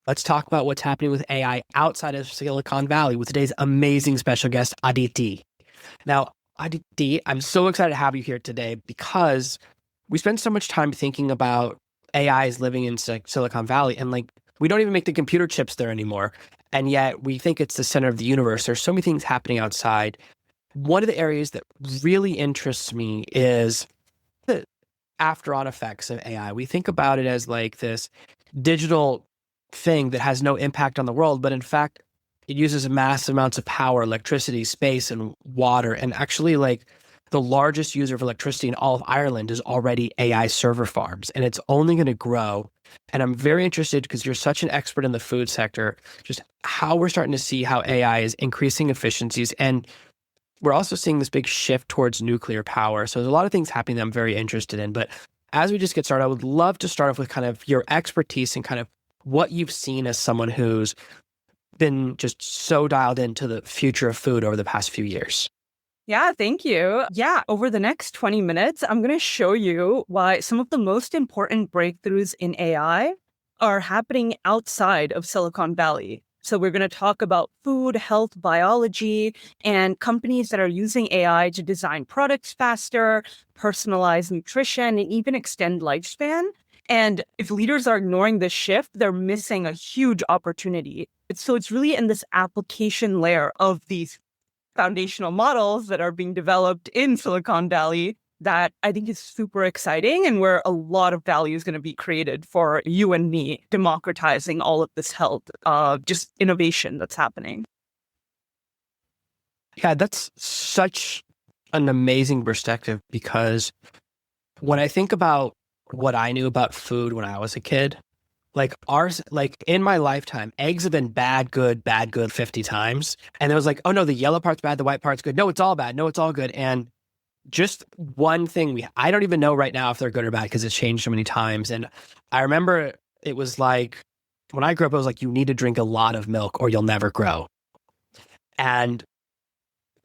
Let's talk about what's happening with AI outside of Silicon Valley with today's amazing special guest, Aditi. Now, Aditi, I'm so excited to have you here today because we spend so much time thinking about AIs living in Silicon Valley, and like we don't even make the computer chips there anymore. And yet we think it's the center of the universe. There's so many things happening outside. One of the areas that really interests me is the after on effects of AI. We think about it as like this digital thing that has no impact on the world, but in fact, it uses massive amounts of power, electricity, space, and water. And actually, like the largest user of electricity in all of Ireland is already AI server farms, and it's only going to grow. And I'm very interested because you're such an expert in the food sector, just how we're starting to see how AI is increasing efficiencies. And we're also seeing this big shift towards nuclear power. So there's a lot of things happening that I'm very interested in. But as we just get started, I would love to start off with kind of your expertise and kind of what you've seen as someone who's been just so dialed into the future of food over the past few years. Yeah, thank you. Yeah, over the next 20 minutes, I'm going to show you why some of the most important breakthroughs in AI are happening outside of Silicon Valley. So we're going to talk about food, health, biology, and companies that are using AI to design products faster, personalize nutrition, and even extend lifespan. And if leaders are ignoring this shift, they're missing a huge opportunity. So it's really in this application layer of these foundational models that are being developed in Silicon Valley that I think is super exciting and where a lot of value is going to be created for you and me, democratizing all of this health, just innovation that's happening. Yeah, that's such an amazing perspective because when I think about what I knew about food when I was a kid, like in my lifetime, eggs have been bad, good, 50 times. And it was like, oh no, the yellow part's bad, the white part's good. No, it's all bad. No, it's all good. And just one thing I don't even know right now if they're good or bad because it's changed so many times. And I remember it was like, when I grew up, it was like, you need to drink a lot of milk or you'll never grow. And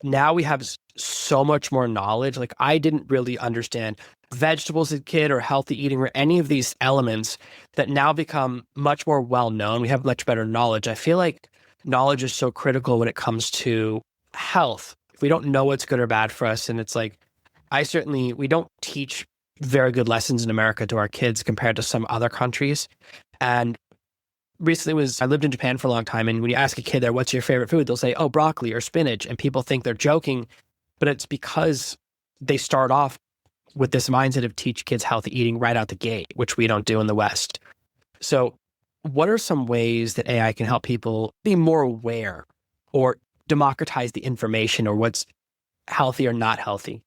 now we have so much more knowledge. Like I didn't really understand vegetables as a kid or healthy eating or any of these elements that now become much more well known. We have much better knowledge. I feel like knowledge is so critical when it comes to health. If we don't know what's good or bad for us, and it's like, we don't teach very good lessons in America to our kids compared to some other countries. And recently I lived in Japan for a long time. And when you ask a kid there, what's your favorite food? They'll say, oh, broccoli or spinach. And people think they're joking, but it's because they start off with this mindset of teach kids healthy eating right out the gate, which we don't do in the West. So what are some ways that AI can help people be more aware or democratize the information or what's healthy or not healthy?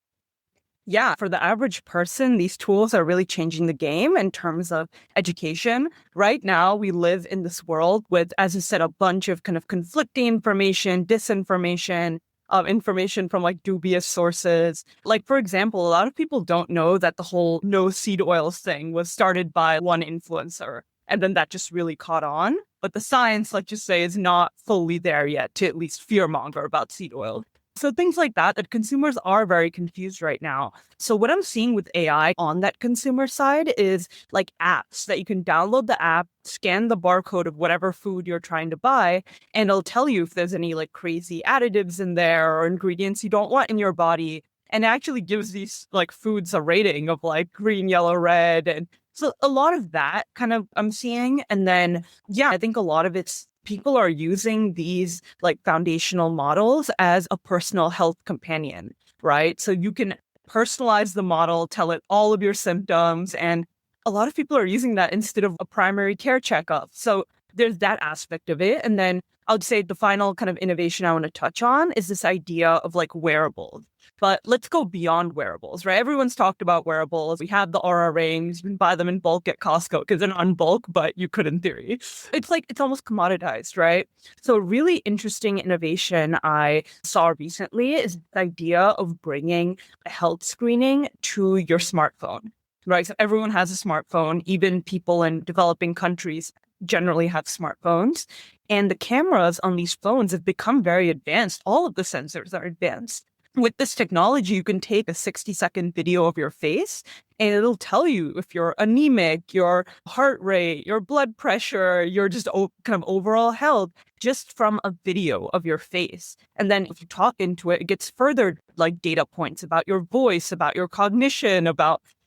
Yeah, for the average person, these tools are really changing the game in terms of education. Right now, we live in this world with, as I said, a bunch of kind of conflicting information, disinformation, information from like dubious sources. Like, for example, a lot of people don't know that the whole no seed oils thing was started by one influencer. And then that just really caught on. But the science, let's just say, is not fully there yet to at least fearmonger about seed oil. So things like that consumers are very confused right now. So what I'm seeing with AI on that consumer side is like apps that you can download the app, scan the barcode of whatever food you're trying to buy, and it'll tell you if there's any like crazy additives in there or ingredients you don't want in your body. And it actually gives these like foods a rating of like green, yellow, red. And so a lot of that kind of I'm seeing. And then, yeah, I think a lot of it's people are using these like foundational models as a personal health companion, right? So you can personalize the model, tell it all of your symptoms. And a lot of people are using that instead of a primary care checkup. So there's that aspect of it. And then I would say the final kind of innovation I want to touch on is this idea of like wearables. But let's go beyond wearables, right? Everyone's talked about wearables. We have the Aura rings. You can buy them in bulk at Costco because they're not in bulk, but you could in theory. It's like, it's almost commoditized, right? So a really interesting innovation I saw recently is the idea of bringing a health screening to your smartphone, right? So everyone has a smartphone. Even people in developing countries generally have smartphones. And the cameras on these phones have become very advanced. All of the sensors are advanced. With this technology, you can take a 60-second video of your face and it'll tell you if you're anemic, your heart rate, your blood pressure, your just kind of overall health, just from a video of your face. And then if you talk into it, it gets further like data points about your voice, about your cognition,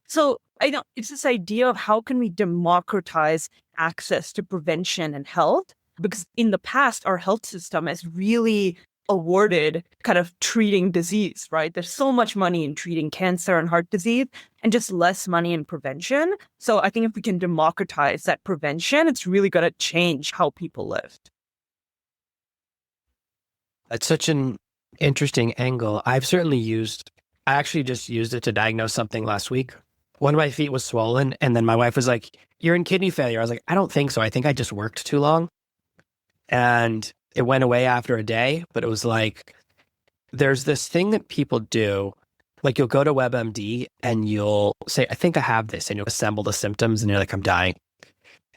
so I know it's this idea of how can we democratize access to prevention and health? Because in the past, our health system has really awarded kind of treating disease, right? There's so much money in treating cancer and heart disease and just less money in prevention. So I think if we can democratize that prevention, it's really going to change how people live. That's such an interesting angle. I actually just used it to diagnose something last week. One of my feet was swollen, and then my wife was like, "You're in kidney failure." I was like, "I don't think so. I think I just worked too long." And it went away after a day, but it was like, there's this thing that people do, like you'll go to WebMD and you'll say, "I think I have this," and you'll assemble the symptoms and you're like, "I'm dying."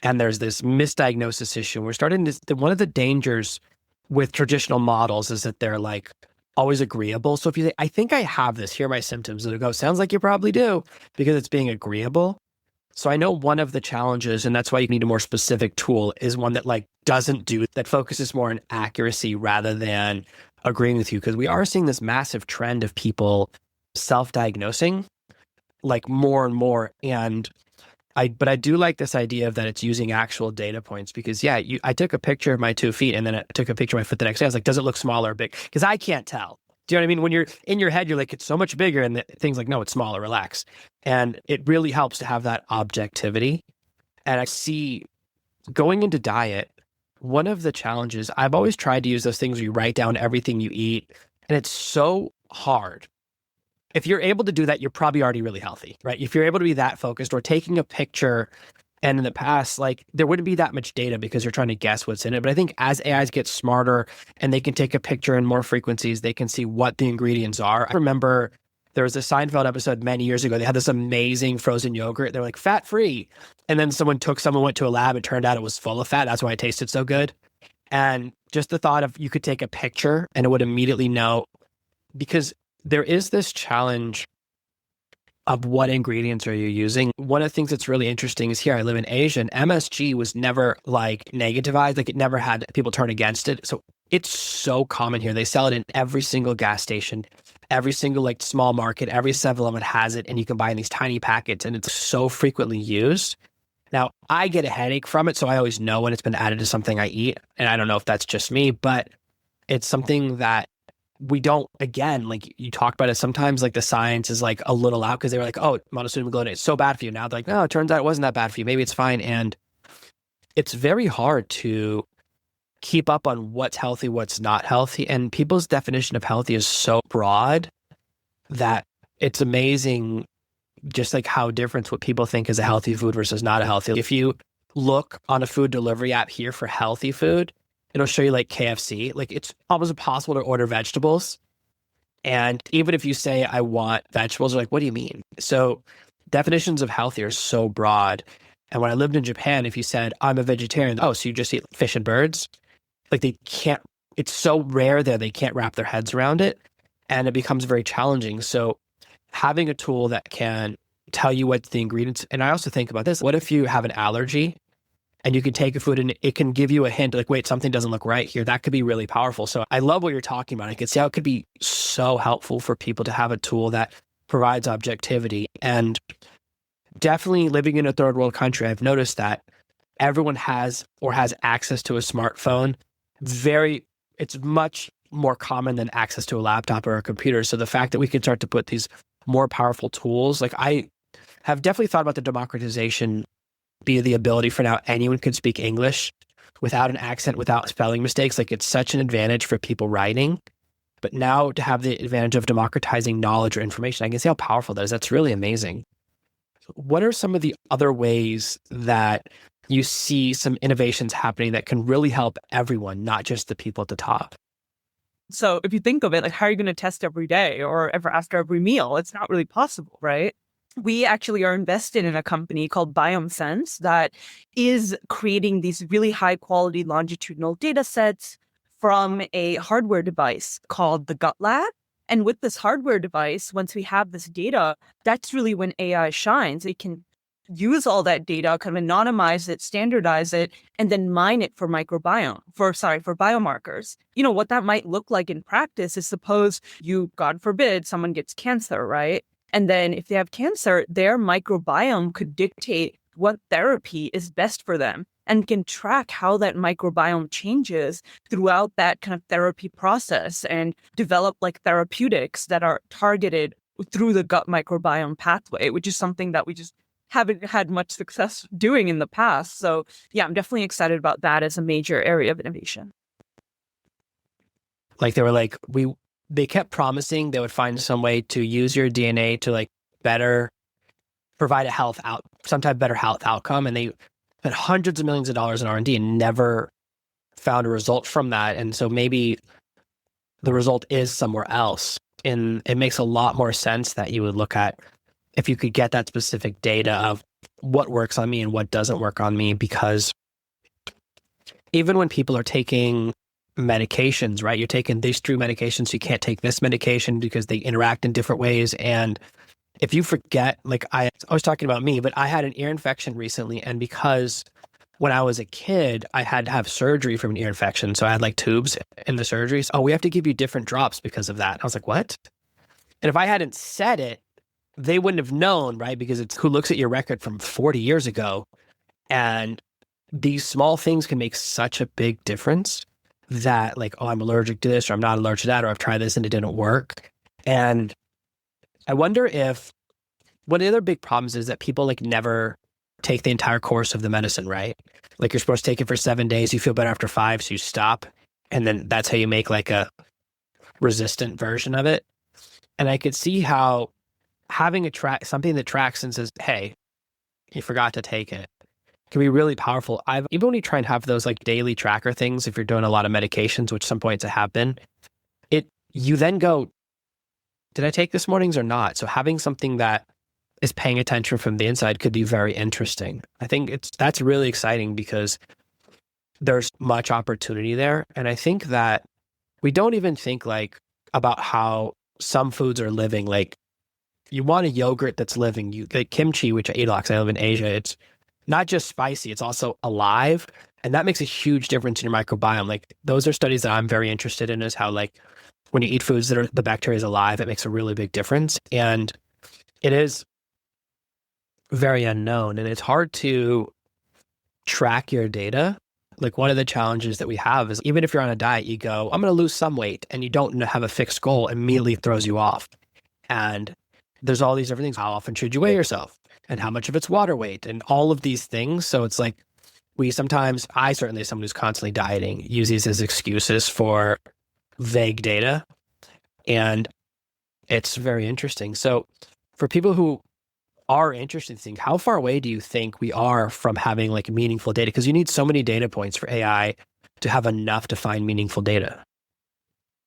And there's this misdiagnosis issue. We're starting to, one of the dangers with traditional models is that they're like always agreeable. So if you say, "I think I have this, here are my symptoms," it'll go, "Sounds like you probably do," because it's being agreeable. So I know one of the challenges, and that's why you need a more specific tool, is one that like doesn't do that, focuses more on accuracy rather than agreeing with you. Because we are seeing this massive trend of people self-diagnosing like more and more. But I do like this idea of that it's using actual data points because I took a picture of my 2 feet and then I took a picture of my foot the next day. I was like, does it look small or big? Because I can't tell. Do you know what I mean? When you're in your head, you're like, it's so much bigger, and the thing's like, no, it's smaller, relax. And it really helps to have that objectivity. And I see going into diet, one of the challenges, I've always tried to use those things where you write down everything you eat, and it's so hard. If you're able to do that, you're probably already really healthy, right? If you're able to be that focused or taking a picture, and in the past, like there wouldn't be that much data because you're trying to guess what's in it. But I think as AIs get smarter and they can take a picture in more frequencies, they can see what the ingredients are. I remember there was a Seinfeld episode many years ago. They had this amazing frozen yogurt. They're like fat free. And then someone went to a lab. It turned out it was full of fat. That's why it tasted so good. And just the thought of you could take a picture and it would immediately know, because there is this challenge of what ingredients are you using. One of the things that's really interesting is here I live in Asia, and MSG was never like negativized, like it never had people turn against it. So it's so common here. They sell it in every single gas station, every single like small market, every 7-Eleven has it, and you can buy in these tiny packets, and it's so frequently used. Now, I get a headache from it, so I always know when it's been added to something I eat, and I don't know if that's just me, but it's something that we don't, again, like you talk about it, sometimes like the science is like a little out because they were like, "Oh, monosodium glutamate is so bad for you." Now they're like, "No, it turns out it wasn't that bad for you. Maybe it's fine." And it's very hard to keep up on what's healthy, what's not healthy. And people's definition of healthy is so broad that it's amazing just like how different what people think is a healthy food versus not a healthy. If you look on a food delivery app here for healthy food, it'll show you like KFC. Like it's almost impossible to order vegetables. And even if you say, "I want vegetables," they're like, "What do you mean?" So definitions of healthy are so broad. And when I lived in Japan, if you said, "I'm a vegetarian," "Oh, so you just eat fish and birds?" Like they can't, it's so rare there, they can't wrap their heads around it. And it becomes very challenging. So having a tool that can tell you what the ingredients, and I also think about this, what if you have an allergy and you can take a food and it can give you a hint like, wait, something doesn't look right here. That could be really powerful. So I love what you're talking about. I can see how it could be so helpful for people to have a tool that provides objectivity. And definitely living in a third world country, I've noticed that everyone has access to a smartphone. It's much more common than access to a laptop or a computer. So the fact that we can start to put these more powerful tools, like I have definitely thought about the democratization be the ability for now anyone can speak English without an accent, without spelling mistakes. Like it's such an advantage for people writing. But now to have the advantage of democratizing knowledge or information, I can see how powerful that is. That's really amazing. What are some of the other ways that you see some innovations happening that can really help everyone, not just the people at the top? So if you think of it, like how are you going to test every day or ever after every meal? It's not really possible, right? We actually are invested in a company called BiomeSense that is creating these really high quality longitudinal data sets from a hardware device called the Gut Lab. And with this hardware device, once we have this data, that's really when AI shines. It can use all that data, kind of anonymize it, standardize it, and then mine it for for biomarkers. What that might look like in practice is, suppose God forbid, someone gets cancer, right? And then if they have cancer, their microbiome could dictate what therapy is best for them and can track how that microbiome changes throughout that kind of therapy process and develop like therapeutics that are targeted through the gut microbiome pathway, which is something that we just haven't had much success doing in the past. So yeah, I'm definitely excited about that as a major area of innovation. Like they kept promising they would find some way to use your DNA to like better provide some type of better health outcome. And they spent hundreds of millions of dollars in R&D and never found a result from that. And so maybe the result is somewhere else. And it makes a lot more sense that you would look at if you could get that specific data of what works on me and what doesn't work on me, because even when people are taking medications, right? You're taking these 3 medications, so you can't take this medication because they interact in different ways. And if you forget, like I was talking about me, but I had an ear infection recently. And because when I was a kid, I had to have surgery from an ear infection. So I had like tubes in the surgeries. Oh, we have to give you different drops because of that. I was like, what? And if I hadn't said it, they wouldn't have known, right? Because it's who looks at your record from 40 years ago. And these small things can make such a big difference that like, oh, I'm allergic to this, or I'm not allergic to that, or I've tried this and it didn't work. And I wonder if one of the other big problems is that people like never take the entire course of the medicine, right? Like you're supposed to take it for 7 days, you feel better after 5, so you stop. And then that's how you make like a resistant version of it. And I could see how having something that tracks and says, hey, you forgot to take it, can be really powerful. Even when you try and have those like daily tracker things, if you're doing a lot of medications, which some points I have been, you then go, did I take this morning's or not? So having something that is paying attention from the inside could be very interesting. I think that's really exciting because there's much opportunity there. And I think that we don't even think like about how some foods are living. Like you want a yogurt that's living. Like kimchi, which I eat a lot 'cause I live in Asia, it's not just spicy, it's also alive. And that makes a huge difference in your microbiome. Like those are studies that I'm very interested in, is how like when you eat foods that are the bacteria is alive, it makes a really big difference. And it is very unknown and it's hard to track your data. Like one of the challenges that we have is even if you're on a diet, you go, I'm going to lose some weight, and you don't have a fixed goal, immediately throws you off. And there's all these different things. How often should you weigh yourself? And how much of it's water weight and all of these things. So it's like I certainly, as someone who's constantly dieting, use these as excuses for vague data. And it's very interesting. So for people who are interested in things, how far away do you think we are from having like meaningful data? Because you need so many data points for AI to have enough to find meaningful data.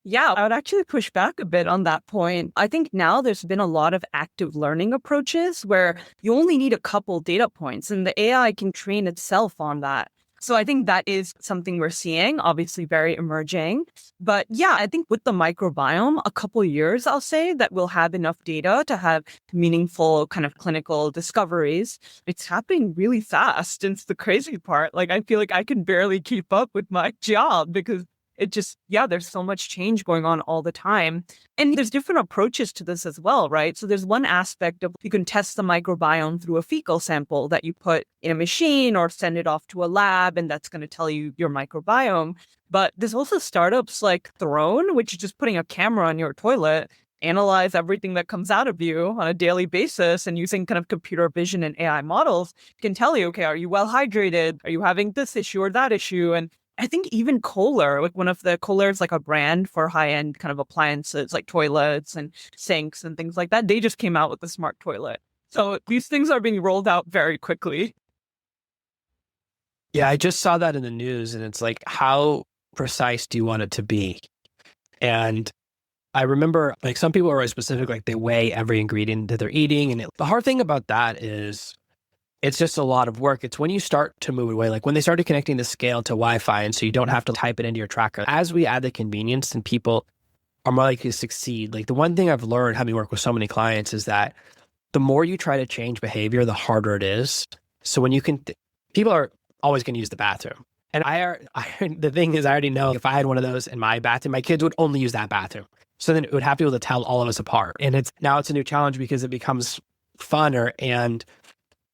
Yeah, I would actually push back a bit on that point. I think now there's been a lot of active learning approaches where you only need a couple data points and the AI can train itself on that. So I think that is something we're seeing, obviously very emerging. But yeah, I think with the microbiome, a couple years, I'll say, that we'll have enough data to have meaningful kind of clinical discoveries. It's happening really fast. And it's the crazy part. Like, I feel like I can barely keep up with my job because there's so much change going on all the time. And there's different approaches to this as well, right? So there's one aspect of you can test the microbiome through a fecal sample that you put in a machine or send it off to a lab, and that's going to tell you your microbiome. But there's also startups like Throne, which is just putting a camera on your toilet, analyze everything that comes out of you on a daily basis, and using kind of computer vision and AI models can tell you, okay, are you well hydrated? Are you having this issue or that issue? And I think even Kohler, like one of the Kohler is like a brand for high-end kind of appliances like toilets and sinks and things like that. They just came out with the smart toilet. So these things are being rolled out very quickly. Yeah, I just saw that in the news, and it's like, how precise do you want it to be? And I remember like some people are very specific, like they weigh every ingredient that they're eating. And the hard thing about that is it's just a lot of work. It's when you start to move away, like when they started connecting the scale to Wi-Fi, and so you don't have to type it into your tracker. As we add the convenience and people are more likely to succeed. Like the one thing I've learned having worked with so many clients is that the more you try to change behavior, the harder it is. So when you can, people are always going to use the bathroom. And the thing is, I already know if I had one of those in my bathroom, my kids would only use that bathroom. So then it would have to be able to tell all of us apart. And now it's a new challenge because it becomes funner. And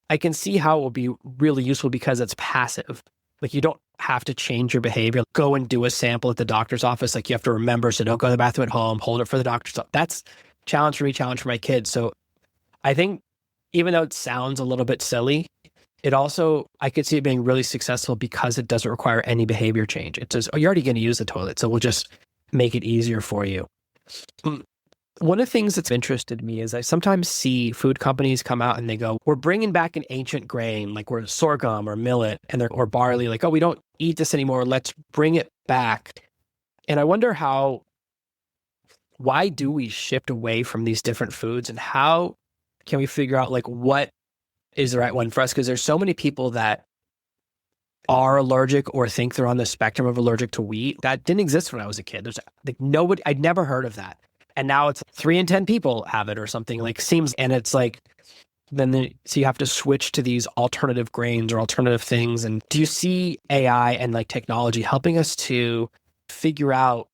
I can see how it will be really useful because it's passive. Like you don't have to change your behavior. Go and do a sample at the doctor's office. Like you have to remember, so don't go to the bathroom at home, hold it for the doctor's office. That's challenge for me, challenge for my kids. So I think even though it sounds a little bit silly, it also, I could see it being really successful because it doesn't require any behavior change. It says, oh, you're already going to use the toilet, so we'll just make it easier for you. One of the things that's interested me is I sometimes see food companies come out and they go, we're bringing back an ancient grain, like we're sorghum or millet or barley, like, oh, we don't eat this anymore. Let's bring it back. And I wonder why do we shift away from these different foods, and how can we figure out like what is the right one for us? Because there's so many people that are allergic or think they're on the spectrum of allergic to wheat. That didn't exist when I was a kid. There's like nobody, I'd never heard of that. And now it's 3 in 10 people have it or something, like seems, and it's like, so you have to switch to these alternative grains or alternative things. And do you see AI and like technology helping us to figure out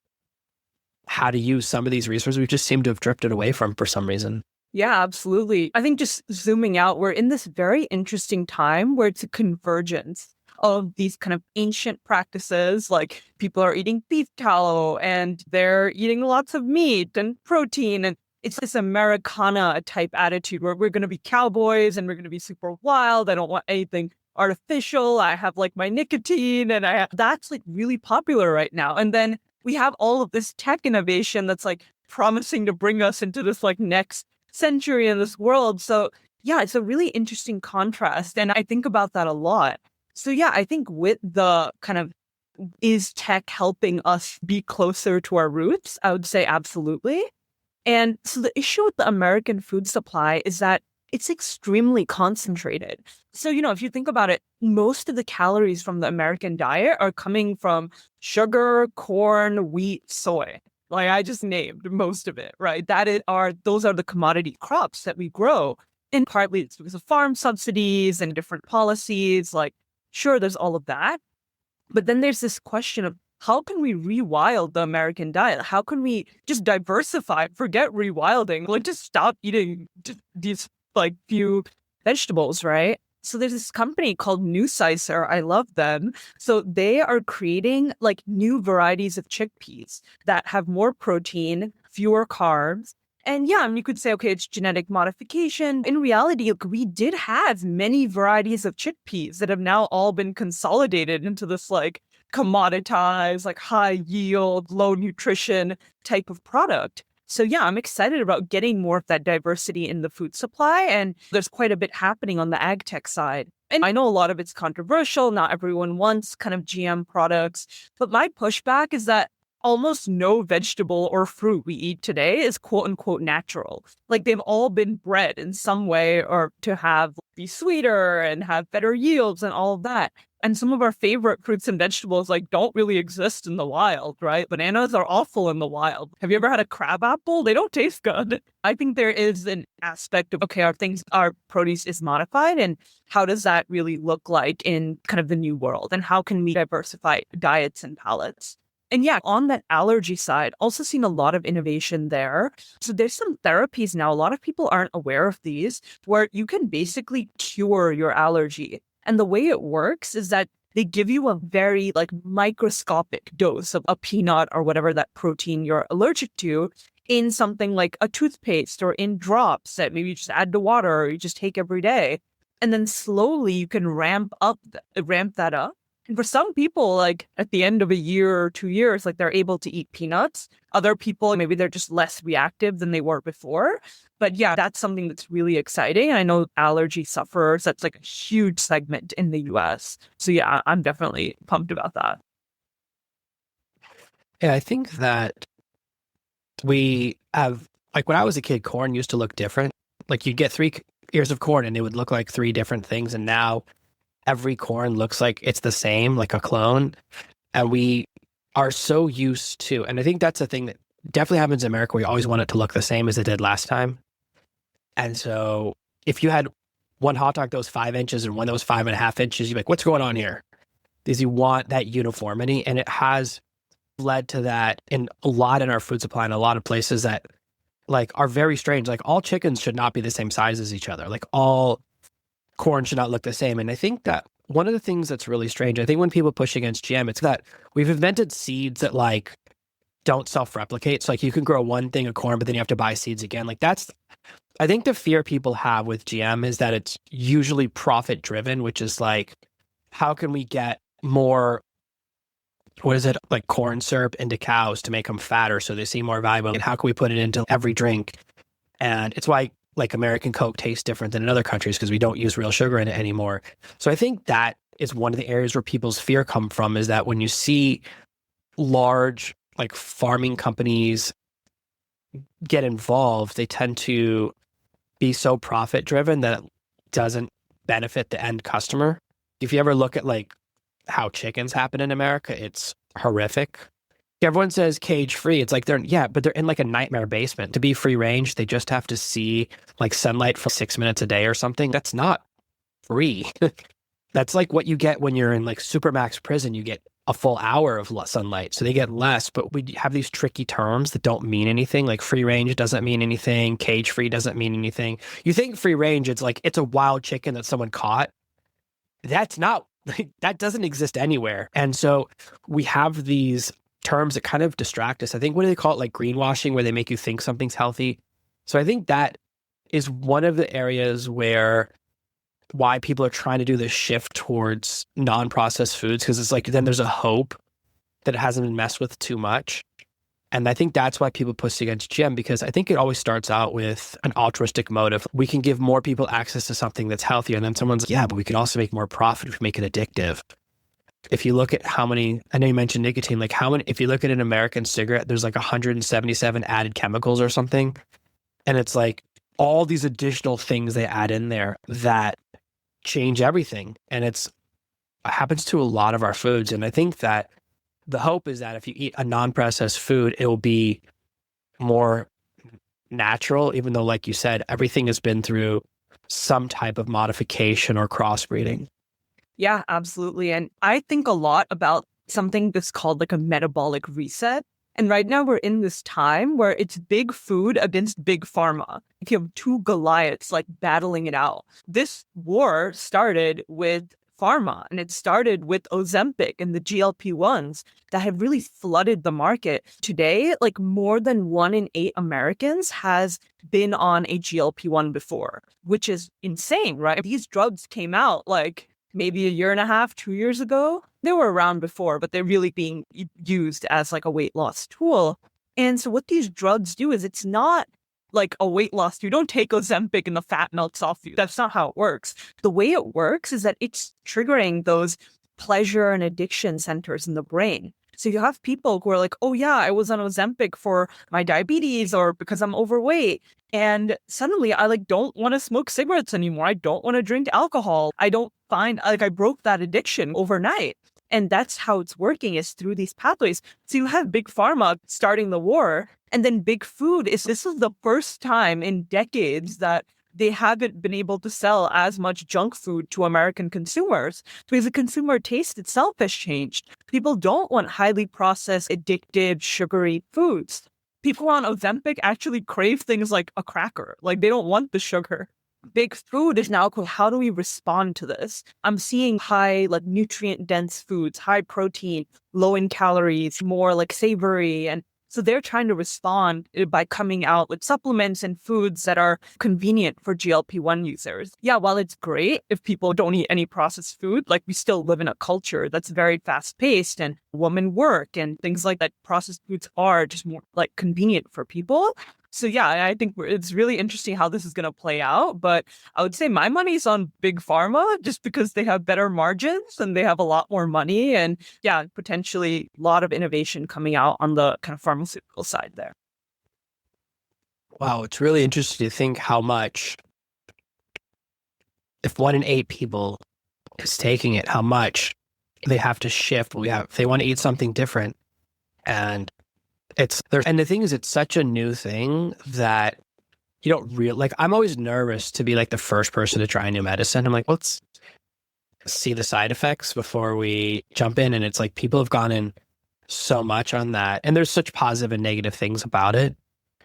how to use some of these resources we just seem to have drifted away from for some reason? Yeah, absolutely. I think just zooming out, we're in this very interesting time where it's a convergence of these kind of ancient practices, like people are eating beef tallow and they're eating lots of meat and protein. And it's this Americana type attitude where we're going to be cowboys and we're going to be super wild. I don't want anything artificial. I have like my nicotine that's like really popular right now. And then we have all of this tech innovation that's like promising to bring us into this like next century in this world. So yeah, it's a really interesting contrast. And I think about that a lot. So yeah, I think with the kind of, is tech helping us be closer to our roots? I would say absolutely. And so the issue with the American food supply is that it's extremely concentrated. So, if you think about it, most of the calories from the American diet are coming from sugar, corn, wheat, soy. Like I just named most of it, right? Those are the commodity crops that we grow. And partly it's because of farm subsidies and different policies. Like, sure, there's all of that. But then there's this question of how can we rewild the American diet? How can we just diversify, forget rewilding, like just stop eating these like few vegetables, right? So there's this company called Sicer. I love them. So they are creating like new varieties of chickpeas that have more protein, fewer carbs. And yeah, you could say, okay, it's genetic modification. In reality, we did have many varieties of chickpeas that have now all been consolidated into this like commoditized, like high yield, low nutrition type of product. So yeah, I'm excited about getting more of that diversity in the food supply. And there's quite a bit happening on the ag tech side. And I know a lot of it's controversial. Not everyone wants kind of GM products. But my pushback is that almost no vegetable or fruit we eat today is quote unquote natural. Like they've all been bred in some way or to be sweeter and have better yields and all of that. And some of our favorite fruits and vegetables like don't really exist in the wild, right? Bananas are awful in the wild. Have you ever had a crab apple? They don't taste good. I think there is an aspect of, okay, our produce is modified, and how does that really look like in kind of the new world? And how can we diversify diets and palates? And yeah, on that allergy side, also seen a lot of innovation there. So there's some therapies now, a lot of people aren't aware of these, where you can basically cure your allergy. And the way it works is that they give you a very like microscopic dose of a peanut or whatever that protein you're allergic to in something like a toothpaste or in drops that maybe you just add to water or you just take every day. And then slowly you can ramp that up. And for some people, like at the end of a year or 2 years, like they're able to eat peanuts. Other people, maybe they're just less reactive than they were before. But yeah, that's something that's really exciting. I know allergy sufferers, that's like a huge segment in the US. So yeah, I'm definitely pumped about that. Yeah, I think that we have, like when I was a kid, corn used to look different. Like you'd get 3 ears of corn and it would look like 3 different things. And now every corn looks like it's the same, like a clone. And we are so used to, and I think that's the thing that definitely happens in America. We always want it to look the same as it did last time. And so if you had one hot dog that was 5 inches and one that was 5.5 inches, you're like, what's going on here? Because you want that uniformity. And it has led to that in a lot in our food supply and a lot of places that like are very strange. Like all chickens should not be the same size as each other. Like all corn should not look the same. And I think that one of the things that's really strange, I think when people push against GM, it's that we've invented seeds that like don't self-replicate. So like you can grow one thing of corn, but then you have to buy seeds again. Like that's, I think the fear people have with GM is that it's usually profit driven, which is like, how can we get more, what is it, like corn syrup into cows to make them fatter so they seem more valuable? And how can we put it into every drink? And it's why like American Coke tastes different than in other countries because we don't use real sugar in it anymore. So I think that is one of the areas where people's fear come from, is that when you see large like farming companies get involved, they tend to be so profit driven that it doesn't benefit the end customer. If you ever look at like how chickens happen in America, it's horrific. Everyone says cage free. It's like they're in like a nightmare basement. To be free range, they just have to see like sunlight for 6 minutes a day or something. That's not free. That's like what you get when you're in like supermax prison. You get a full hour of sunlight. So they get less, but we have these tricky terms that don't mean anything. Like free range doesn't mean anything. Cage free doesn't mean anything. You think free range, it's like, it's a wild chicken that someone caught. That's not, like, that doesn't exist anywhere. And so we have these terms that kind of distract us. I think, what do they call it? Like greenwashing, where they make you think something's healthy. So I think that is one of the areas where why people are trying to do this shift towards non-processed foods, because it's like then there's a hope that it hasn't been messed with too much. And I think that's why people push against GM, because I think it always starts out with an altruistic motive. We can give more people access to something that's healthier. And then someone's like, yeah, but we can also make more profit if we make it addictive. If you look at how many, I know you mentioned nicotine, like how many, if you look at an American cigarette, there's like 177 added chemicals or something. And it's like all these additional things they add in there that change everything. And it happens to a lot of our foods. And I think that the hope is that if you eat a non-processed food, it will be more natural, even though, like you said, everything has been through some type of modification or crossbreeding. Yeah, absolutely. And I think a lot about something that's called like a metabolic reset. And right now we're in this time where it's big food against big pharma. You have two Goliaths like battling it out. This war started with pharma, and it started with Ozempic and the GLP-1s that have really flooded the market. Today, like more than 1 in 8 Americans has been on a GLP-1 before, which is insane, right? These drugs came out like maybe a year and a half, 2 years ago. They were around before, but they're really being used as like a weight loss tool. And so what these drugs do is it's not like a weight loss. You don't take Ozempic and the fat melts off you. That's not how it works. The way it works is that it's triggering those pleasure and addiction centers in the brain. So you have people who are like, oh yeah, I was on Ozempic for my diabetes or because I'm overweight. And suddenly I like don't want to smoke cigarettes anymore. I don't want to drink alcohol. I don't find like I broke that addiction overnight. And that's how it's working, is through these pathways. So you have big pharma starting the war, and then big food this is the first time in decades that they haven't been able to sell as much junk food to American consumers because the consumer taste itself has changed. People don't want highly processed, addictive, sugary foods. People on Ozempic actually crave things like a cracker. Like they don't want the sugar. Big food is now, how do we respond to this? I'm seeing high, like nutrient dense foods, high protein, low in calories, more like savory. And so they're trying to respond by coming out with supplements and foods that are convenient for GLP-1 users. Yeah, while it's great if people don't eat any processed food, like we still live in a culture that's very fast paced and women work and things like that. Processed foods are just more like convenient for people. So yeah, I think it's really interesting how this is going to play out. But I would say my money's on big pharma just because they have better margins and they have a lot more money. And yeah, potentially a lot of innovation coming out on the kind of pharmaceutical side there. Wow, it's really interesting to think how much, if 1 in 8 people is taking it, how much they have to shift. If they want to eat something different. And It's there. And the thing is, it's such a new thing that you don't really like. I'm always nervous to be like the first person to try a new medicine. I'm like, let's see the side effects before we jump in. And it's like people have gone in so much on that. And there's such positive and negative things about it.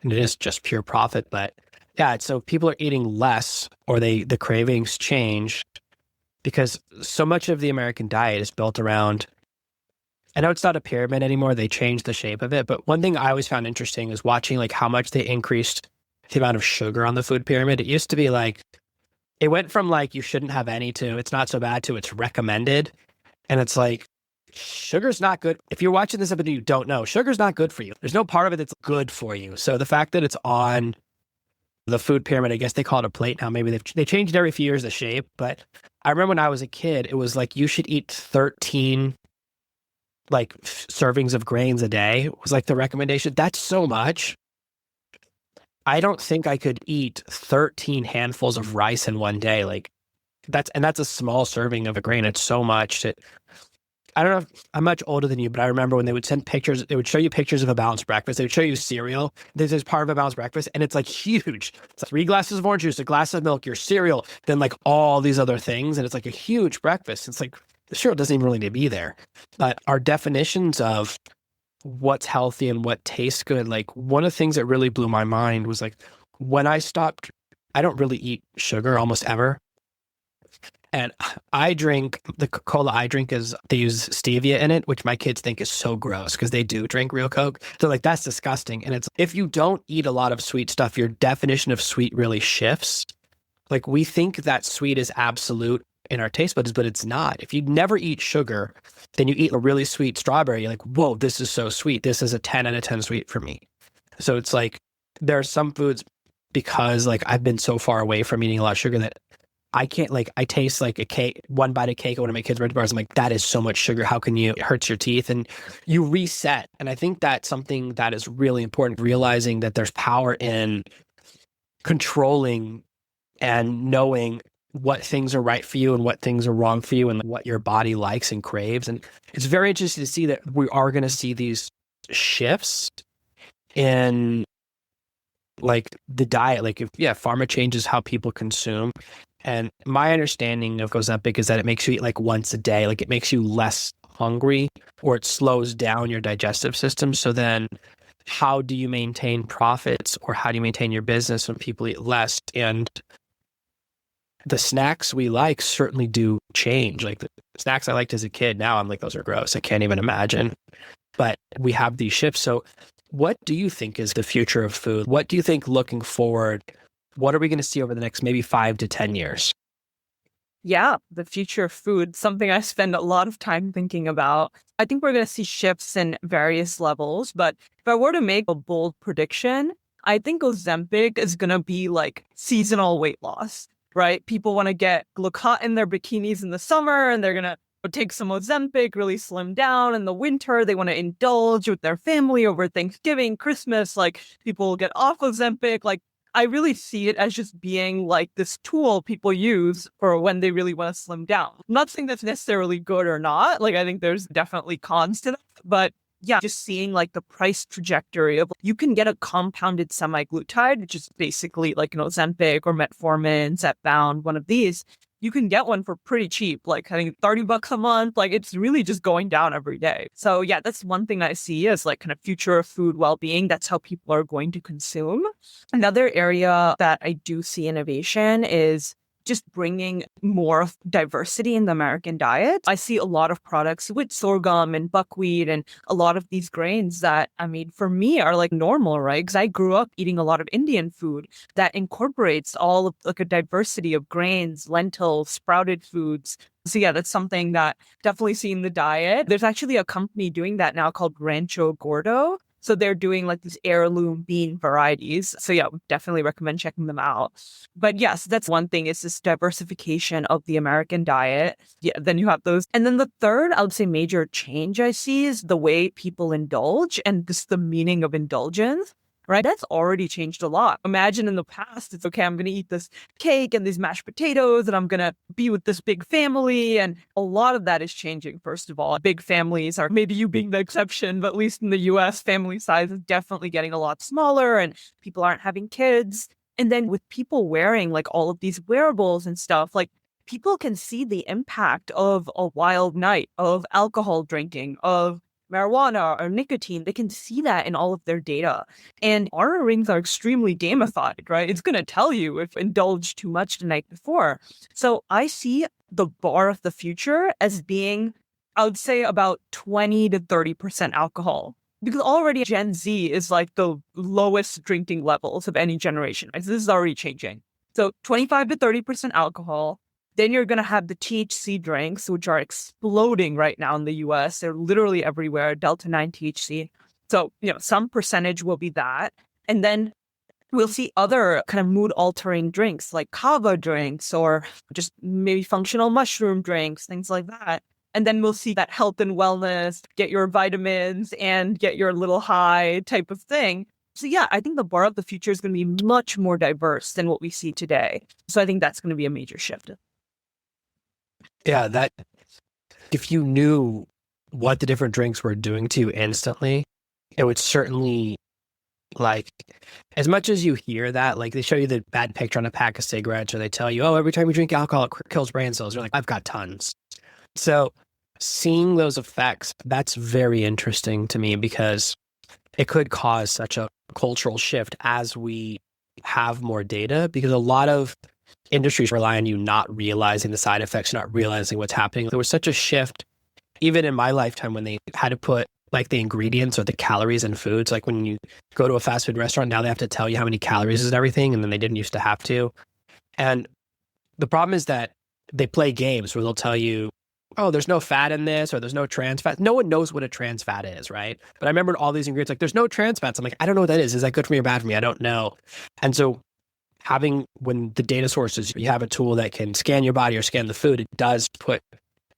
And it is just pure profit. But yeah, so people are eating less or the cravings change because so much of the American diet is built around, I know it's not a pyramid anymore. They changed the shape of it. But one thing I always found interesting is watching like how much they increased the amount of sugar on the food pyramid. It used to be like, it went from like, you shouldn't have any to it's not so bad to it's recommended. And it's like, sugar's not good. If you're watching this episode and you don't know, sugar's not good for you. There's no part of it that's good for you. So the fact that it's on the food pyramid, I guess they call it a plate now. Maybe they changed every few years the shape. But I remember when I was a kid, it was like you should eat 13 like servings of grains a day was like the recommendation. That's so much. I don't think I could eat 13 handfuls of rice in one day. Like that's a small serving of a grain. It's so much that I don't know if I'm much older than you, but I remember when they would send pictures, they would show you pictures of a balanced breakfast. They would show you cereal. This is part of a balanced breakfast. And it's like huge. It's like 3 glasses of orange juice, a glass of milk, your cereal, then like all these other things. And it's like a huge breakfast. It's like the cereal doesn't even really need to be there. But our definitions of what's healthy and what tastes good, like one of the things that really blew my mind was like when I stopped, I don't really eat sugar almost ever. And I drink the Coca-Cola I drink is they use stevia in it, which my kids think is so gross because they do drink real Coke. They're like, that's disgusting. And it's if you don't eat a lot of sweet stuff, your definition of sweet really shifts. Like we think that sweet is absolute in our taste buds, but it's not. If you never eat sugar, then you eat a really sweet strawberry, you're like, whoa, this is so sweet. This is a 10 out of 10 sweet for me. So it's like there are some foods because like I've been so far away from eating a lot of sugar that I can't like, I taste like a cake, one bite of cake at one of my kids' birthday bars. I'm like, that is so much sugar. How can you, it hurts your teeth and you reset. And I think that's something that is really important, realizing that there's power in controlling and knowing what things are right for you and what things are wrong for you and what your body likes and craves. And it's very interesting to see that we are going to see these shifts in like the diet. Like if, pharma changes how people consume. And my understanding of Ozempic is that it makes you eat like once a day. Like it makes you less hungry or it slows down your digestive system. So then how do you maintain profits or how do you maintain your business when people eat less? And the snacks we like certainly do change. Like the snacks I liked as a kid, now I'm like, those are gross. I can't even imagine. But we have these shifts. So what do you think is the future of food? What do you think looking forward, what are we going to see over the next maybe 5 to 10 years? Yeah, the future of food, something I spend a lot of time thinking about. I think we're going to see shifts in various levels, but if I were to make a bold prediction, I think Ozempic is going to be like seasonal weight loss, right? People want to look hot in their bikinis in the summer and they're going to take some Ozempic, really slim down in the winter. They want to indulge with their family over Thanksgiving, Christmas, like people will get off Ozempic. Like I really see it as just being like this tool people use for when they really want to slim down. I'm not saying that's necessarily good or not. Like I think there's definitely cons to that, but yeah, just seeing like the price trajectory of you can get a compounded semaglutide, which is basically like an Ozempic or metformin, Zepbound, one of these. You can get one for pretty cheap, like I think $30 a month. Like it's really just going down every day. So yeah, that's one thing I see as like kind of future of food well-being. That's how people are going to consume. Another area that I do see innovation is just bringing more diversity in the American diet. I see a lot of products with sorghum and buckwheat and a lot of these grains that, I mean, for me are like normal, right? Because I grew up eating a lot of Indian food that incorporates all of like a diversity of grains, lentils, sprouted foods. So yeah, that's something that definitely see in the diet. There's actually a company doing that now called Rancho Gordo. So they're doing like these heirloom bean varieties. So yeah, definitely recommend checking them out. But yes, that's one thing is this diversification of the American diet. Yeah, then you have those. And then the third, I would say major change I see is the way people indulge and this the meaning of indulgence. right? That's already changed a lot. Imagine in the past, it's okay, I'm going to eat this cake and these mashed potatoes and I'm going to be with this big family. And a lot of that is changing. First of all, big families are maybe you being the exception, but at least in the US, family size is definitely getting a lot smaller and people aren't having kids. And then with people wearing like all of these wearables and stuff, like people can see the impact of a wild night, of alcohol drinking, of marijuana or nicotine. They can see that in all of their data. And Aura rings are extremely gamified, right? It's going to tell you if you indulged too much the night before. So I see the bar of the future as being, I would say, about 20 to 30% alcohol. Because already Gen Z is like the lowest drinking levels of any generation. Right? So this is already changing. So 25 to 30% alcohol. Then you're going to have the THC drinks, which are exploding right now in the US. They're literally everywhere, Delta 9 THC. So, some percentage will be that. And then we'll see other kind of mood altering drinks like kava drinks or just maybe functional mushroom drinks, things like that. And then we'll see that health and wellness, get your vitamins and get your little high type of thing. So yeah, I think the bar of the future is going to be much more diverse than what we see today. So I think that's going to be a major shift. Yeah, that if you knew what the different drinks were doing to you instantly, it would certainly, like, as much as you hear that, like they show you the bad picture on a pack of cigarettes or they tell you, oh, every time you drink alcohol, it kills brain cells. You're like, I've got tons. So seeing those effects, that's very interesting to me because it could cause such a cultural shift as we have more data, because a lot of industries rely on you not realizing the side effects, not realizing what's happening. There was such a shift, even in my lifetime, when they had to put like the ingredients or the calories in foods. Like when you go to a fast food restaurant, now they have to tell you how many calories and everything, and then they didn't used to have to. And the problem is that they play games where they'll tell you, oh, there's no fat in this, or there's no trans fat. No one knows what a trans fat is, right? But I remember all these ingredients, like there's no trans fats. I'm like, I don't know what that is. Is that good for me or bad for me? I don't know. And so when the data sources, you have a tool that can scan your body or scan the food, it does put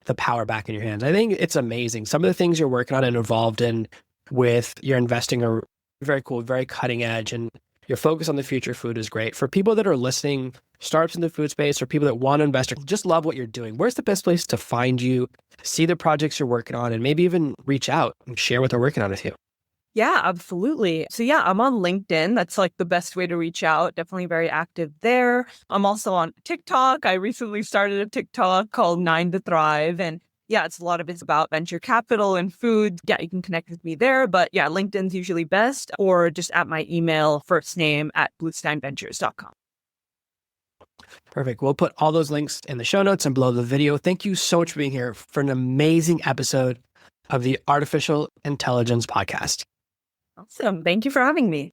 the power back in your hands. I think it's amazing. Some of the things you're working on and involved in with your investing are very cool, very cutting edge, and your focus on the future food is great. For people that are listening, startups in the food space, or people that want to invest or just love what you're doing, where's the best place to find you, see the projects you're working on, and maybe even reach out and share what they're working on with you? Yeah, absolutely. So yeah, I'm on LinkedIn. That's like the best way to reach out. Definitely very active there. I'm also on TikTok. I recently started a TikTok called 9 to Thrive. And yeah, it's about venture capital and food. Yeah, you can connect with me there. But yeah, LinkedIn's usually best, or just at my email, first name @bluesteinventures.com. Perfect. We'll put all those links in the show notes and below the video. Thank you so much for being here for an amazing episode of the Artificial Intelligence Podcast. Awesome. Thank you for having me.